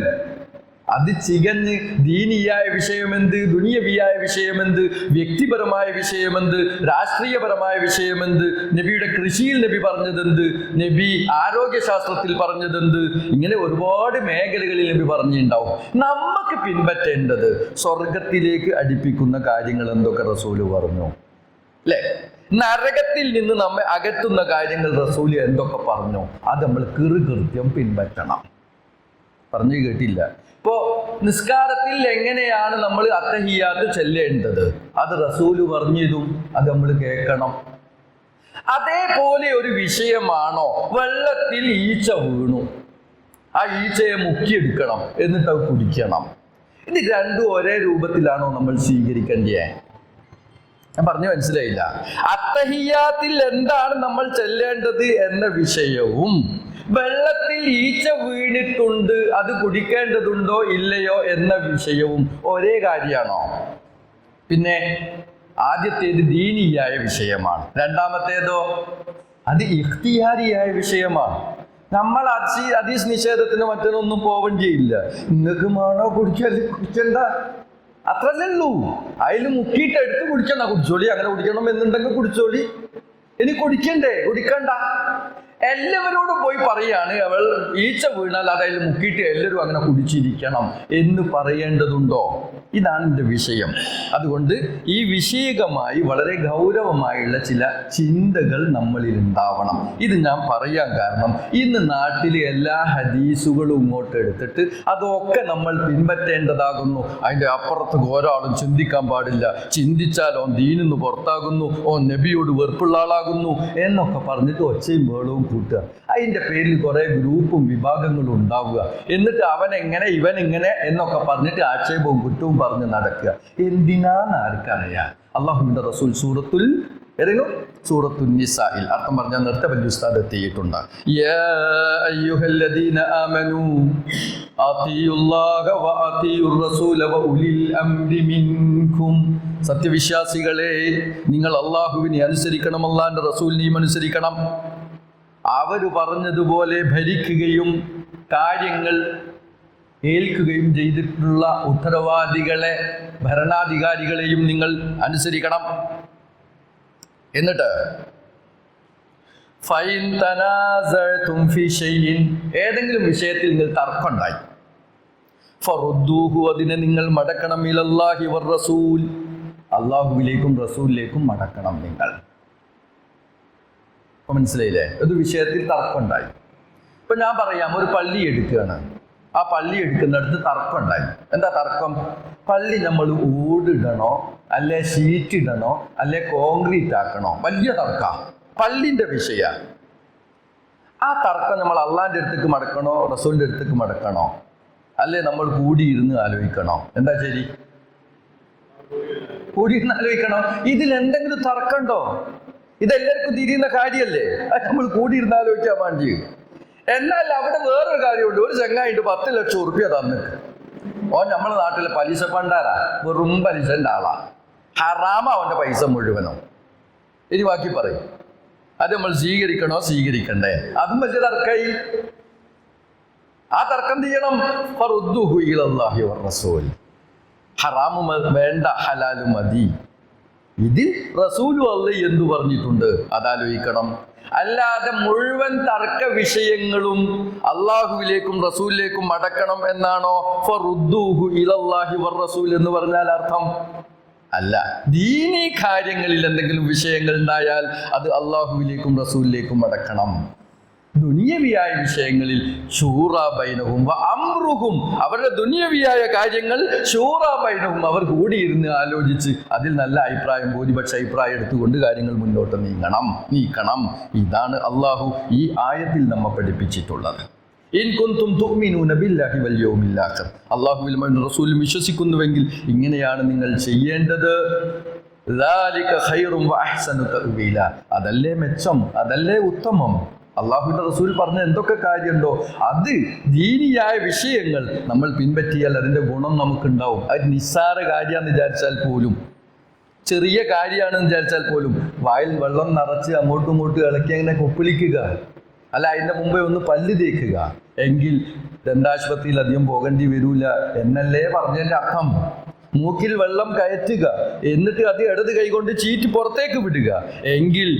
അത് ചികഞ്ഞ് ദീനിയായ വിഷയമെന്ത്, ദുനിയവിയായ വിഷയമെന്ത്, വ്യക്തിപരമായ വിഷയമെന്ത്, രാഷ്ട്രീയപരമായ വിഷയമെന്ത്, നബിയുടെ കൃഷിയിൽ നബി പറഞ്ഞതെന്ത്, നബി ആരോഗ്യശാസ്ത്രത്തിൽ പറഞ്ഞതെന്ത്, ഇങ്ങനെ ഒരുപാട് മേഖലകളിൽ നബി പറഞ്ഞിട്ടുണ്ടാവും. നമുക്ക് പിൻപറ്റേണ്ടത് സ്വർഗത്തിലേക്ക് അടുപ്പിക്കുന്ന കാര്യങ്ങൾ എന്തൊക്കെ റസൂല് പറഞ്ഞു, അല്ലേ? നരകത്തിൽ നിന്ന് നമ്മെ അകറ്റുന്ന കാര്യങ്ങൾ റസൂല് എന്തൊക്കെ പറഞ്ഞു, അത് നമ്മൾ കൃത്യം പിൻപറ്റണം. പറഞ്ഞു കേട്ടില്ല? ഇപ്പോ നിസ്കാരത്തിൽ എങ്ങനെയാണ് നമ്മൾ അത്തഹിയാത്ത് ചെല്ലേണ്ടത്, അത് റസൂല് പറഞ്ഞതും അത് നമ്മൾ കേൾക്കണം. അതേപോലെ ഒരു വിഷയമാണോ വെള്ളത്തിൽ ഈച്ച വീണു, ആ ഈച്ചയെ മുക്കിയെടുക്കണം, എന്നിട്ട് അത് കുടിക്കണം. ഇത് രണ്ടും ഒരേ രൂപത്തിലാണോ നമ്മൾ സ്വീകരിക്കേണ്ടേ? ഞാൻ പറഞ്ഞു മനസ്സിലായില്ല. അത്തഹിയാത്തിൽ എന്താണ് നമ്മൾ ചെല്ലേണ്ടത് എന്ന വിഷയവും വെള്ളത്തിൽ ഈച്ച വീണിട്ടുണ്ട് അത് കുടിക്കേണ്ടതുണ്ടോ ഇല്ലയോ എന്ന വിഷയവും ഒരേ കാര്യമാണോ? പിന്നെ ആദ്യത്തേത് ദീനിയായ വിഷയമാണ്, രണ്ടാമത്തേതോ അത് ഇഖ്തിയാരിയായ വിഷയമാണ്. നമ്മൾ ഹദീസ് നിഷേധത്തിന് മറ്റൊന്നും പോവേണ്ടിയില്ല. നിങ്ങൾക്ക് മാണോ കുടിക്കണ്ട, അത്രല്ലൂ. അതിൽ മുക്കിയിട്ട് എടുത്ത് കുടിക്കണ്ട. കുടിച്ചോളി, അങ്ങനെ കുടിക്കണം എന്നുണ്ടെങ്കിൽ കുടിച്ചോളി. ഇനി കുടിക്കണ്ടേ? കുടിക്കണ്ട. എല്ലാവരോടും പോയി പറയാണ് അവൾ ഈച്ച വീണാൽ അതിൽ മുക്കിയിട്ട് എല്ലാവരും അങ്ങനെ കുടിച്ചിരിക്കണം എന്ന് പറയേണ്ടതുണ്ടോ? ഇതാണ് എൻ്റെ വിഷയം. അതുകൊണ്ട് ഈ വിഷയകമായി വളരെ ഗൗരവമായുള്ള ചില ചിന്തകൾ നമ്മളിൽ ഉണ്ടാവണം. ഇത് ഞാൻ പറയാൻ കാരണം ഇന്ന് നാട്ടിലെ എല്ലാ ഹദീസുകളും ഇങ്ങോട്ട് എടുത്തിട്ട് അതൊക്കെ നമ്മൾ പിൻപറ്റേണ്ടതാകുന്നു. അതിൻ്റെ അപ്പുറത്ത് ഒരാളും ചിന്തിക്കാൻ പാടില്ല, ചിന്തിച്ചാൽ ഓൻ ദീനിന്ന് പുറത്താകുന്നു, ഓൻ നബിയോട് വെറുപ്പുള്ള ആളാകുന്നു എന്നൊക്കെ പറഞ്ഞിട്ട് ഒച്ചയും ബഹളവും കൂട്ടുക. അതിൻ്റെ പേരിൽ കുറേ ഗ്രൂപ്പും വിഭാഗങ്ങളും ഉണ്ടാവുക. എന്നിട്ട് അവനെങ്ങനെ ഇവനെങ്ങനെ എന്നൊക്കെ പറഞ്ഞിട്ട് ആക്ഷേപവും കുറ്റവും പറഞ്ഞ് നടക്കുക. എന്തിനാന്ന് ആർക്കറിയാം? അള്ളാഹുവിൻ്റെ റസൂൽ സൂറത്തുൽ നിസായിൽ അർത്ഥം പറഞ്ഞാൽ നിർത്തവല്ലി ഉസ്താദ് എത്തിയിട്ടുണ്ട്. യാ അയ്യുഹല്ലദീന ആമനൂ അത്തിയുല്ലാഹ വ അത്തിയുർ റസൂല വ ഉലിൽ അംരി മിൻകും. സത്യവിശ്വാസികളെ, നിങ്ങൾ അള്ളാഹുവിനെ അനുസരിക്കണം, അള്ളാഹിന്റെ റസൂലിനെയും അനുസരിക്കണം. അവർ പറഞ്ഞതുപോലെ ഭരിക്കുകയും കാര്യങ്ങൾ ഏൽക്കുകയും ചെയ്തിട്ടുള്ള ഉത്തരവാദികളെ, ഭരണാധികാരികളെയും നിങ്ങൾ അനുസരിക്കണം. എന്നിട്ട് ഫൈൻ തനാസഅതും ഫീ ഷൈഇൻ, ഏതെങ്കിലും വിഷയത്തിൽ നിങ്ങൾ തർക്കമുണ്ടായി, ഫറുദ്ദൂഹു, അതിനെ നിങ്ങൾ മടക്കണം, ഇലല്ലാഹി വർ റസൂൽ, അള്ളാഹുവിലേക്കും റസൂലിലേക്കും മടക്കണം നിങ്ങൾ. ഇപ്പൊ മനസ്സിലായില്ലേ? ഒരു വിഷയത്തിൽ തർക്കമുണ്ടായി. ഇപ്പൊ ഞാൻ പറയാം, ഒരു പള്ളി എടുക്കുകയാണ്. ആ പള്ളി എടുക്കുന്നിടത്ത് തർക്കമുണ്ടായി. എന്താ തർക്കം? പള്ളി നമ്മൾ ഓടിടണോ, അല്ലെ ഷീറ്റ് ഇടണോ, അല്ലെ കോൺക്രീറ്റ് ആക്കണോ? വലിയ തർക്കം, പള്ളിന്റെ വിഷയ. ആ തർക്കം നമ്മൾ അള്ളാഹിന്റെ അടുത്തേക്ക് മടക്കണോ, റസൂലിന്റെ അടുത്തേക്ക് മടക്കണോ, അല്ലെ നമ്മൾ കൂടിയിരുന്ന് ആലോചിക്കണോ? എന്താ ശരി? കൂടിയിരുന്ന് ആലോചിക്കണം. ഇതിൽ എന്തെങ്കിലും തർക്കമുണ്ടോ? ഇതെല്ലാവർക്കും തിരിയുന്ന കാര്യമല്ലേ? അത് നമ്മൾ കൂടിയിരുന്ന് ആലോചിക്കാൻ വേണ്ടി. എന്നാൽ അവിടെ വേറൊരു കാര്യമുണ്ട്. ഒരു ചങ്ങായിട്ട് 10 ലക്ഷം ഉറുപ്പ്യ തന്നിട്ട് ഓൻ നമ്മളെ നാട്ടിലെ പലിശ പണ്ടാരാ, വെറും പലിശന്റെ ആളാ, ഹറാമ അവന്റെ പൈസ മുഴുവനോ. ഇനി ബാക്കി പറയും, അത് നമ്മൾ സ്വീകരിക്കണോ സ്വീകരിക്കണ്ടേ? അതും വലിയ തർക്കമായി. ആ തർക്കം ചെയ്യണം. ഫറുദ്ദൂഹു ഇലല്ലാഹി വർ റസൂൽ, ഹറാമു വേണ്ട, ഹലാലു മതി. ഇതിൽ റസൂലു അല്ലാഹ് എന്തു പറഞ്ഞിട്ടുണ്ട് അതാലോചിക്കണം. അല്ലാതെ മുഴുവൻ തർക്ക വിഷയങ്ങളും അള്ളാഹുവിലേക്കും റസൂലിലേക്കും മടക്കണം എന്നാണോ ഫറുദ്ദൂഹു ഇലല്ലാഹി വർ റസൂൽ എന്ന് പറഞ്ഞാൽ അർത്ഥം? അല്ല. ദീനീ കാര്യങ്ങളിൽ എന്തെങ്കിലും വിഷയങ്ങൾ ഉണ്ടായാൽ അത് അള്ളാഹുവിലേക്കും റസൂലിലേക്കും മടക്കണം. ദുനിയവിയായ വിഷയങ്ങളിൽ ശൂറാ ബൈനഹും വ അംറുഹും, അവരുടെ ദുനിയവിയായ കാര്യങ്ങൾ ശൂറാ ബൈനഹും, അവർ കൂടിയിരുന്ന് ആലോചിച്ച് അതിൽ നല്ല അഭിപ്രായം, ഭൂരിപക്ഷ അഭിപ്രായം എടുത്തുകൊണ്ട് കാര്യങ്ങൾ മുന്നോട്ട് നീക്കണം. ഇതാണ് അള്ളാഹു ഈ ആയത്തിൽ നമ്മെ പഠിപ്പിച്ചിട്ടുള്ളത്. ഇൻ കുന്തും തുഅ്മിനൂന ബില്ലാഹി വൽ യൗമിൽ ആഖിർ, അല്ലാഹുവിലും റസൂലിലും വിശ്വസിക്കുന്നുവെങ്കിൽ ഇങ്ങനെയാണ് നിങ്ങൾ ചെയ്യേണ്ടത്. ദാലിക ഖൈറും വ അഹ്സനു തഅ്വീല, അതല്ലേ മെച്ചം, അതല്ലേ ഉത്തമം. അള്ളാഹുവിന്റെ റസൂൽ പറഞ്ഞ എന്തൊക്കെ കാര്യമുണ്ടോ അത് ദീനിയായ വിഷയങ്ങൾ നമ്മൾ പിൻപറ്റിയാൽ അതിന്റെ ഗുണം നമുക്കുണ്ടാവും. അത് നിസ്സാര കാര്യമാണെന്ന് വിചാരിച്ചാൽ പോലും, ചെറിയ കാര്യമാണെന്ന് വിചാരിച്ചാൽ പോലും, വായിൽ വെള്ളം നിറച്ച് അങ്ങോട്ടും ഇങ്ങോട്ടും ഇളക്കി അങ്ങനെ കൊപ്പിളിക്കുക, അല്ല അതിൻ്റെ മുമ്പേ ഒന്ന് പല്ല് തേക്കുക, എങ്കിൽ ദന്താശുപത്രിയിൽ അധികം പോകേണ്ടി വരൂല എന്നല്ലേ പറഞ്ഞതിൻ്റെ അർത്ഥം. മൂക്കിൽ വെള്ളം കയറ്റുക, എന്നിട്ട് അത് ഇടത് കൈകൊണ്ട് ചീറ്റി പുറത്തേക്ക് വിടുക, എങ്കിൽ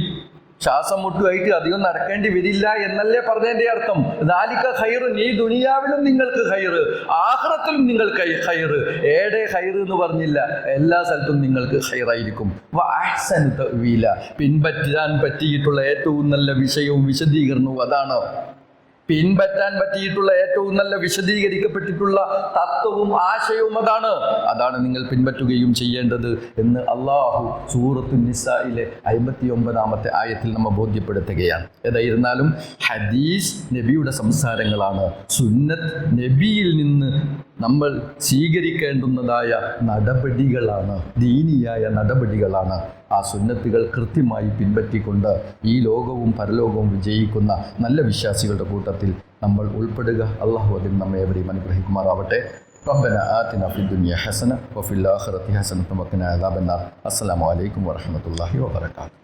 ശ്വാസം മുട്ടുമായിട്ട് അധികം നടക്കേണ്ടി വരില്ല എന്നല്ലേ പറഞ്ഞതിൻ്റെ അർത്ഥം. ദാലിക ഖൈറ്, ഈ ദുനിയാവിലും നിങ്ങൾക്ക് ഖൈറ്, ആഖിറത്തിലും നിങ്ങൾക്ക് ഖൈറ്. ഏടെ ഖൈറ് എന്ന് പറഞ്ഞില്ല, എല്ലാ സ്ഥലത്തും നിങ്ങൾക്ക് ഖൈറായിരിക്കും. വ അഹ്സനു തഅ്വീല, പിൻപറ്റാൻ പറ്റിയിട്ടുള്ള ഏറ്റവും നല്ല വിഷയവും വിശദീകരണവും അതാണ്. പിൻപറ്റാൻ പറ്റിയിട്ടുള്ള ഏറ്റവും നല്ല വിശദീകരിക്കപ്പെട്ടിട്ടുള്ള തത്വവും ആശയവും അതാണ് നിങ്ങൾ പിൻപറ്റുകയും ചെയ്യേണ്ടത് എന്ന് അള്ളാഹു സൂറത്തു നിസായിലെ 59-ാമത്തെ ആയത്തിൽ നമ്മെ ബോധ്യപ്പെടുത്തുകയാണ്. ഏതായിരുന്നാലും ഹദീസ് നബിയുടെ സംസാരങ്ങളാണ്. സുന്നത്ത് നബിയിൽ നിന്ന് നമ്മൾ സ്വീകരിക്കേണ്ടുന്നതായ നടപടികളാണ്, ദീനിയായ നടപടികളാണ്. ആ സുന്നത്തുകൾ കൃത്യമായി പിൻപറ്റിക്കൊണ്ട് ഈ ലോകവും പരലോകവും വിജയിക്കുന്ന നല്ല വിശ്വാസികളുടെ കൂട്ടത്തിൽ നമ്മൾ ഉൾപ്പെടുക. അള്ളാഹു അതിൽ നമ്മെ എവരെയും അനുഗ്രഹിക്കുമാറാവട്ടെ. റബ്ബനാ ആതിനാ ഫിദ്ദുനിയ ഹസന വഫിൽ ആഖിറതി ഹസനത വഖിനാ അദാബന്നാർ. അസ്സലാമു അലൈക്കും വറഹ്മത്തുള്ളാഹി വബറകാതുഹു.